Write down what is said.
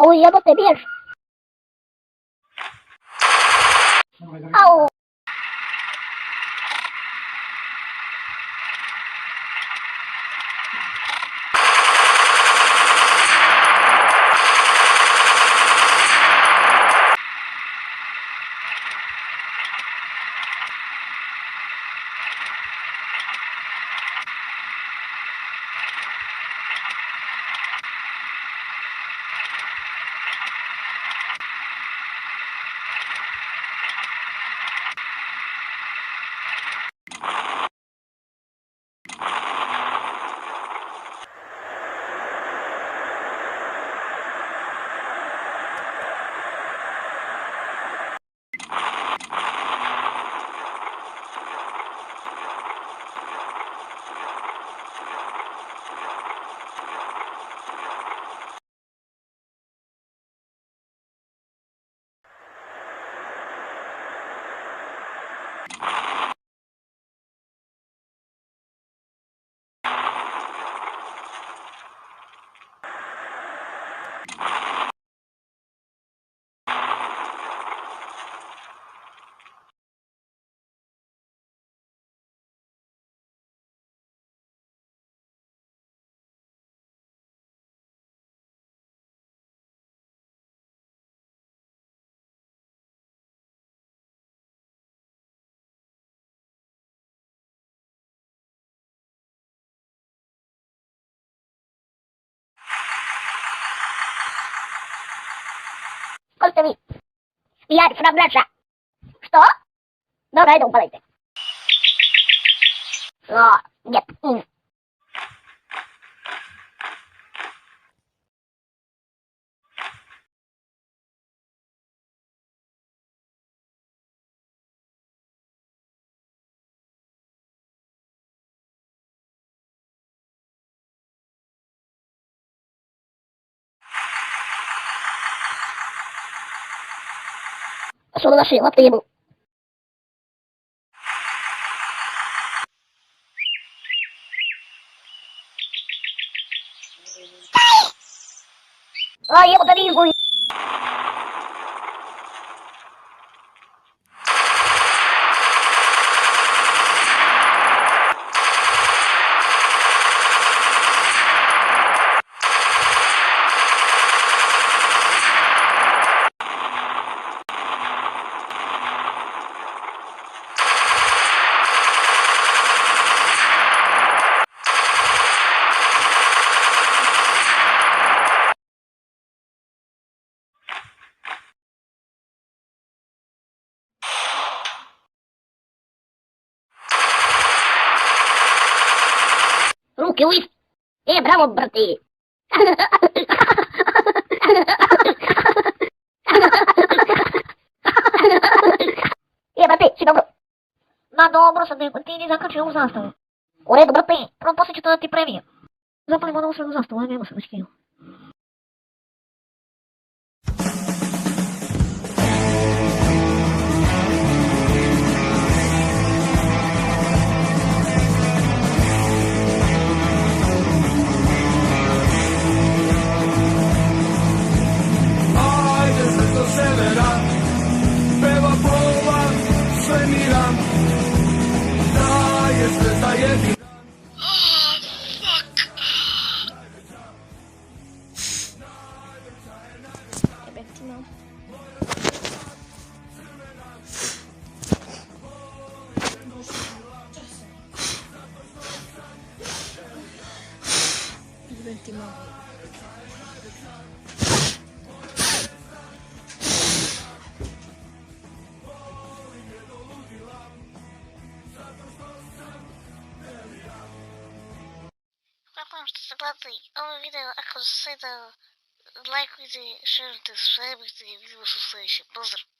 Oj, jebote, bjež. Au. Сколько ви? Я фрагмента. Что? Давай, думайте. Но, нет. Что наши, вот ты ему. А, я подавил. Руки вниз. Браво, браты. Браты, си добро. Ma dobro, sad ne, ti ni zakači ovu zastavu. U redu, brate. Prvo poslije ću to da ti premijem. Zapalimo ovu srednu zastavu, ajme, se već kiju. Hvala što ste gledali ovo video, ako se da lajkujte, šerujte, subscribeujte i vidimo se u sljedećem. Pozdrav!